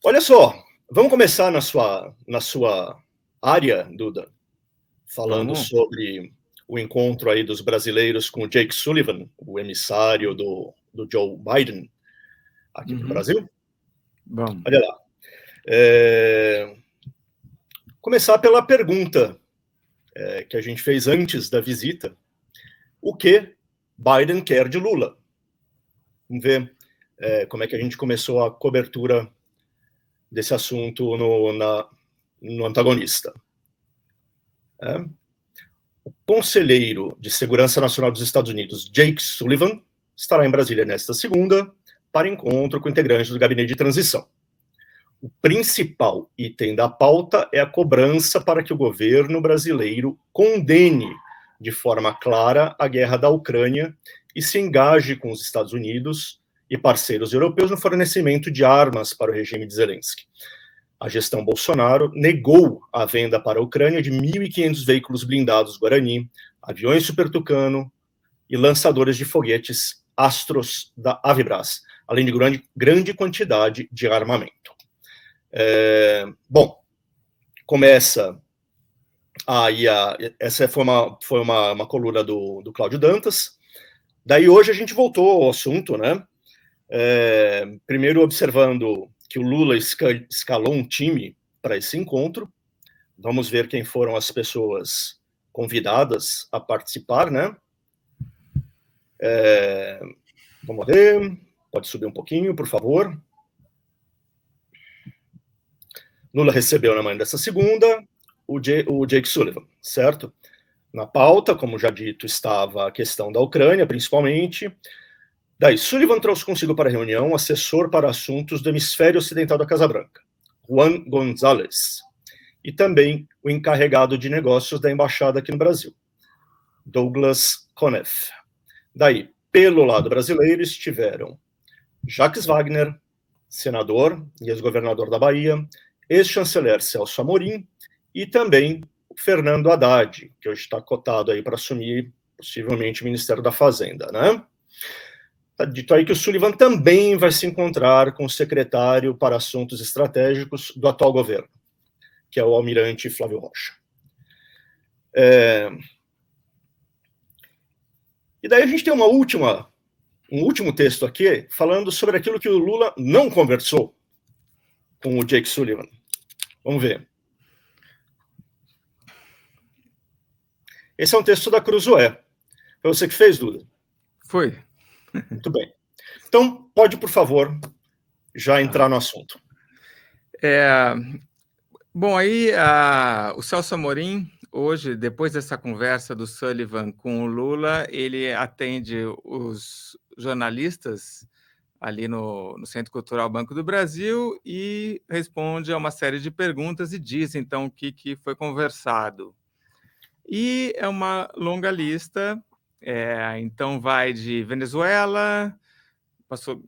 Olha só, vamos começar na sua área, Duda, falando Vamos? sobre o encontro aí dos brasileiros com o Jake Sullivan, o emissário do Joe Biden aqui para o Uhum. Brasil. Vamos. Olha lá. Começar pela pergunta que a gente fez antes da visita. O que Biden quer de Lula? Vamos ver como é que a gente começou a cobertura desse assunto no antagonista. O conselheiro de Segurança Nacional dos Estados Unidos, Jake Sullivan, estará em Brasília nesta segunda para encontro com integrantes do gabinete de transição. O principal item da pauta é a cobrança para que o governo brasileiro condene de forma clara a guerra da Ucrânia e se engaje com os Estados Unidos e parceiros europeus no fornecimento de armas para o regime de Zelensky. A gestão Bolsonaro negou a venda para a Ucrânia de 1.500 veículos blindados Guarani, aviões Super Tucano e lançadores de foguetes Astros da Avibras, além de grande quantidade de armamento. Bom, começa aí essa foi uma coluna do Cláudio Dantas. Daí hoje a gente voltou ao assunto, né? Primeiro observando que o Lula escalou um time para esse encontro. Vamos ver quem foram as pessoas convidadas a participar, né? Vamos ver. Pode subir um pouquinho, por favor. Lula recebeu na manhã dessa segunda o Jake Sullivan, certo? Na pauta, como já dito, estava a questão da Ucrânia, principalmente. Daí, Sullivan trouxe consigo para a reunião um assessor para assuntos do hemisfério ocidental da Casa Branca, Juan González, e também o encarregado de negócios da embaixada aqui no Brasil, Douglas Conniff. Daí, pelo lado brasileiro, estiveram Jacques Wagner, senador e ex-governador da Bahia, ex-chanceler Celso Amorim e também Fernando Haddad, que hoje está cotado aí para assumir possivelmente o Ministério da Fazenda, né? Está dito aí que o Sullivan também vai se encontrar com o secretário para assuntos estratégicos do atual governo, que é o almirante Flávio Rocha. E daí a gente tem um último texto aqui falando sobre aquilo que o Lula não conversou com o Jake Sullivan. Vamos ver. Esse é um texto da Cruzoé. Foi você que fez, Duda? Foi. Muito bem. Então, pode, por favor, já entrar no assunto. Bom, aí o Celso Amorim, hoje, depois dessa conversa do Sullivan com o Lula, ele atende os jornalistas ali no Centro Cultural Banco do Brasil e responde a uma série de perguntas e diz, então, o que foi conversado. E é uma longa lista, então vai de Venezuela,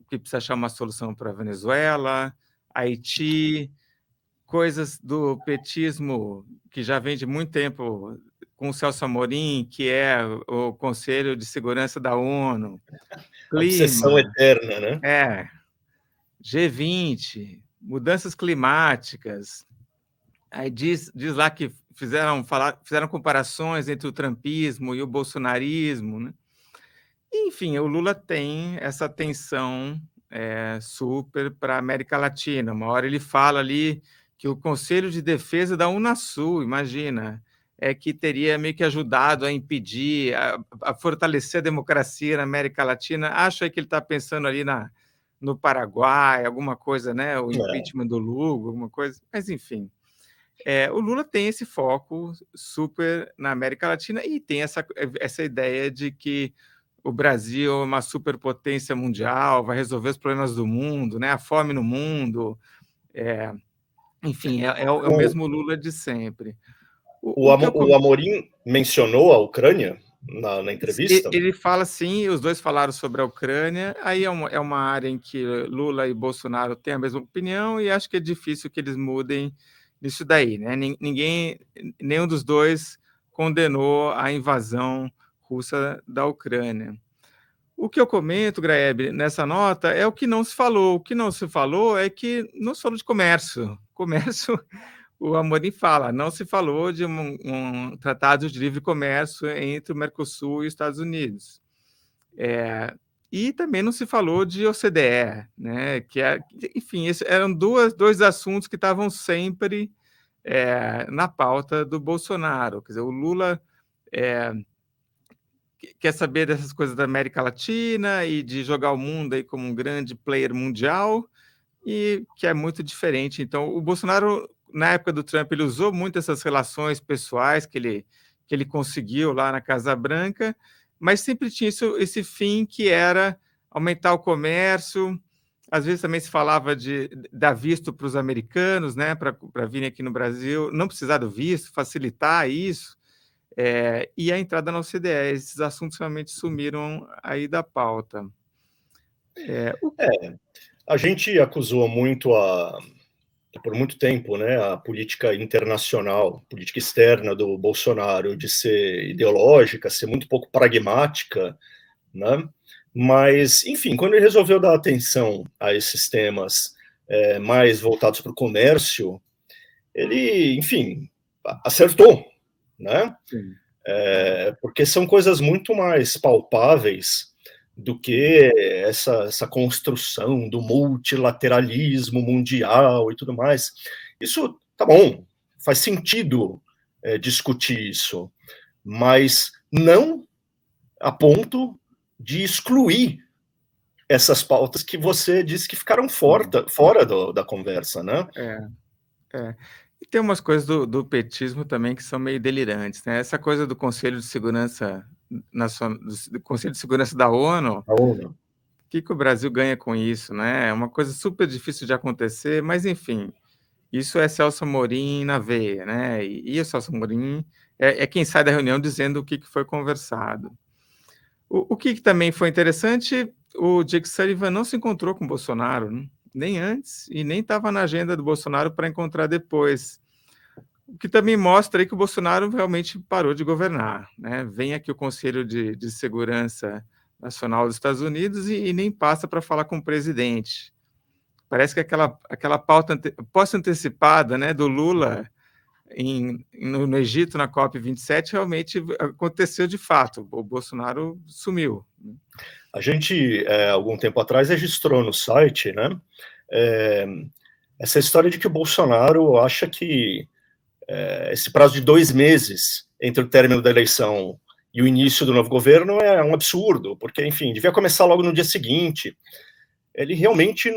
que precisa achar uma solução para a Venezuela, Haiti, coisas do petismo que já vem de muito tempo com o Celso Amorim, que é o Conselho de Segurança da ONU, Obsessão clima, eterna, né? G20, mudanças climáticas. Aí diz lá que fizeram comparações entre o trumpismo e o bolsonarismo, né? Enfim, o Lula tem essa atenção super para a América Latina. Uma hora ele fala ali que o Conselho de Defesa da Unasul, imagina, que teria meio que ajudado a impedir, a fortalecer a democracia na América Latina. Acho que ele está pensando ali no Paraguai, alguma coisa, né? O impeachment do Lugo, alguma coisa. Mas, enfim, o Lula tem esse foco super na América Latina e tem essa ideia de que o Brasil é uma superpotência mundial, vai resolver os problemas do mundo, né? A fome no mundo. Enfim, é o mesmo Lula de sempre. O Amorim mencionou a Ucrânia na entrevista? Ele fala assim, os dois falaram sobre a Ucrânia, aí é uma área em que Lula e Bolsonaro têm a mesma opinião e acho que é difícil que eles mudem nisso daí, né? Nenhum dos dois condenou a invasão russa da Ucrânia. O que eu comento, Graeb, nessa nota é o que não se falou. O que não se falou é que não se falou de comércio. Comércio, o Amorim fala, não se falou de um tratado de livre comércio entre o Mercosul e os Estados Unidos. E também não se falou de OCDE, né? Enfim, esses eram dois assuntos que estavam sempre na pauta do Bolsonaro. Quer dizer, o Lula quer saber dessas coisas da América Latina e de jogar o mundo aí como um grande player mundial, e que é muito diferente. Então, o Bolsonaro, na época do Trump, ele usou muito essas relações pessoais que ele conseguiu lá na Casa Branca, mas sempre tinha esse fim que era aumentar o comércio. Às vezes também se falava de dar visto para os americanos, né, para virem aqui no Brasil, não precisar do visto, facilitar isso. E a entrada na OCDE, esses assuntos realmente sumiram aí da pauta. A gente acusou muito por muito tempo, né, a política internacional, política externa do Bolsonaro de ser ideológica, ser muito pouco pragmática, né? Mas, enfim, quando ele resolveu dar atenção a esses temas mais voltados para o comércio, ele, enfim, acertou, né? Porque são coisas muito mais palpáveis do que essa construção do multilateralismo mundial e tudo mais. Isso, tá bom, faz sentido discutir isso, mas não a ponto de excluir essas pautas que você disse que ficaram fora da conversa, né? E tem umas coisas do petismo também que são meio delirantes, né? Essa coisa do Conselho de Segurança Nacional, do Conselho de Segurança da ONU, o que o Brasil ganha com isso, né? É uma coisa super difícil de acontecer, mas enfim, isso é Celso Amorim na veia, né? E o Celso Amorim é quem sai da reunião dizendo o que foi conversado. O que também foi interessante, o Jake Sullivan não se encontrou com o Bolsonaro, né? Nem antes, e nem estava na agenda do Bolsonaro para encontrar depois. O que também mostra aí que o Bolsonaro realmente parou de governar, né? Vem aqui o Conselho de Segurança Nacional dos Estados Unidos e nem passa para falar com o presidente. Parece que aquela pauta pós-antecipada, né, do Lula no Egito, na COP27, realmente aconteceu de fato. O Bolsonaro sumiu. A gente, algum tempo atrás, registrou no site, né, essa história de que o Bolsonaro acha que esse prazo de 2 meses entre o término da eleição e o início do novo governo é um absurdo, porque, enfim, devia começar logo no dia seguinte. Ele realmente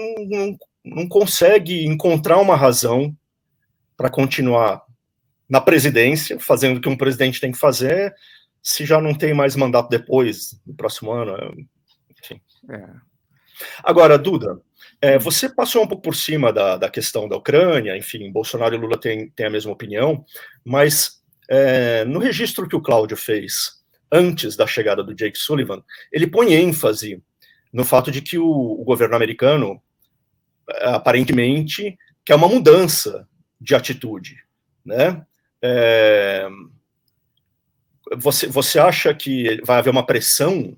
não consegue encontrar uma razão para continuar na presidência, fazendo o que um presidente tem que fazer, se já não tem mais mandato depois, no próximo ano. Enfim. Agora, Duda, você passou um pouco por cima da questão da Ucrânia, enfim, Bolsonaro e Lula têm a mesma opinião, mas no registro que o Cláudio fez antes da chegada do Jake Sullivan, ele põe ênfase no fato de que o governo americano, aparentemente, quer uma mudança de atitude, né? Você acha que vai haver uma pressão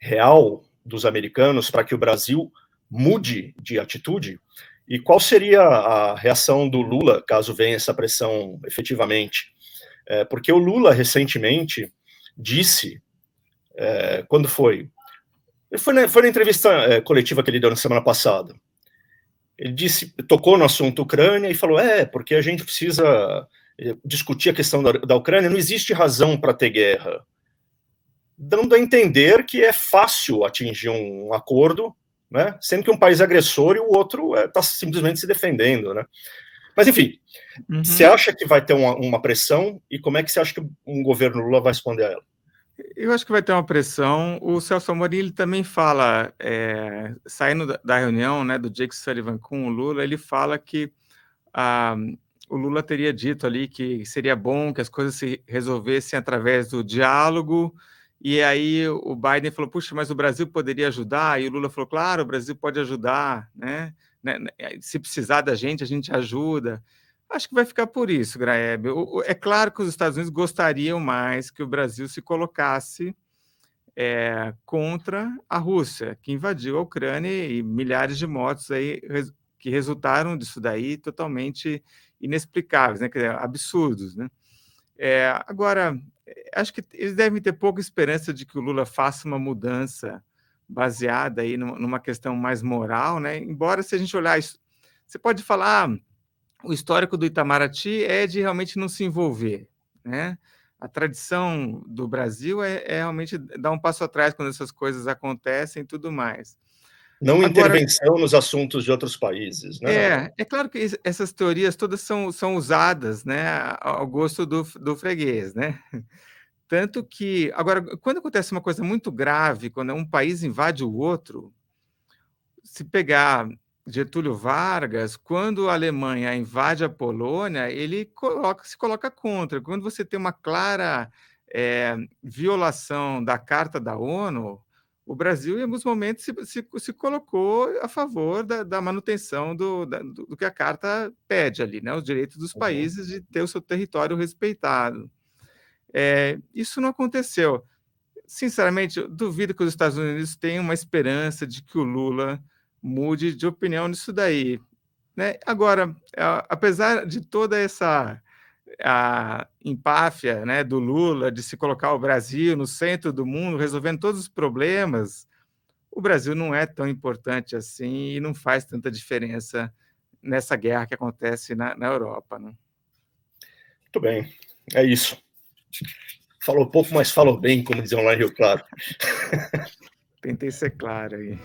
real dos americanos para que o Brasil mude de atitude? E qual seria a reação do Lula caso venha essa pressão efetivamente? Porque o Lula recentemente disse, quando foi? Foi na entrevista coletiva que ele deu na semana passada. Ele tocou no assunto Ucrânia e falou, porque a gente precisa discutir a questão da Ucrânia, não existe razão para ter guerra. Dando a entender que é fácil atingir um acordo, né, sendo que um país é agressor e o outro está simplesmente se defendendo, né? Mas, enfim, você acha que vai ter uma pressão e como é que você acha que um governo Lula vai responder a ela? Eu acho que vai ter uma pressão. O Celso Amorim ele também fala, saindo da reunião, né, do Jake Sullivan com o Lula, ele fala que o Lula teria dito ali que seria bom que as coisas se resolvessem através do diálogo, e aí o Biden falou, puxa, mas o Brasil poderia ajudar? E o Lula falou, claro, o Brasil pode ajudar, né? Se precisar da gente, a gente ajuda. Acho que vai ficar por isso, Graeb. É claro que os Estados Unidos gostariam mais que o Brasil se colocasse contra a Rússia, que invadiu a Ucrânia, e milhares de mortos aí que resultaram disso daí totalmente inexplicáveis, né? Quer dizer, absurdos, né? Agora, acho que eles devem ter pouca esperança de que o Lula faça uma mudança baseada aí numa questão mais moral, né? Embora, se a gente olhar isso, você pode falar, o histórico do Itamaraty é de realmente não se envolver, né? A tradição do Brasil é realmente dar um passo atrás quando essas coisas acontecem e tudo mais. Não Agora, intervenção nos assuntos de outros países, né? é claro que essas teorias todas são usadas, né, ao gosto do freguês, né? Tanto que, agora, quando acontece uma coisa muito grave, quando um país invade o outro, se pegar Getúlio Vargas, quando a Alemanha invade a Polônia, ele se coloca contra. Quando você tem uma clara violação da Carta da ONU, o Brasil, em alguns momentos, se colocou a favor da manutenção do que a Carta pede ali, né? Os direitos dos países de ter o seu território respeitado. Isso não aconteceu. Sinceramente, eu duvido que os Estados Unidos tenham uma esperança de que o Lula mude de opinião nisso daí, né? Agora, apesar de toda essa a empáfia, né, do Lula de se colocar o Brasil no centro do mundo, resolvendo todos os problemas, o Brasil não é tão importante assim e não faz tanta diferença nessa guerra que acontece na Europa, né? Muito bem, é isso. Falou pouco, mas falou bem, como diziam lá em Rio Claro. Tentei ser claro aí.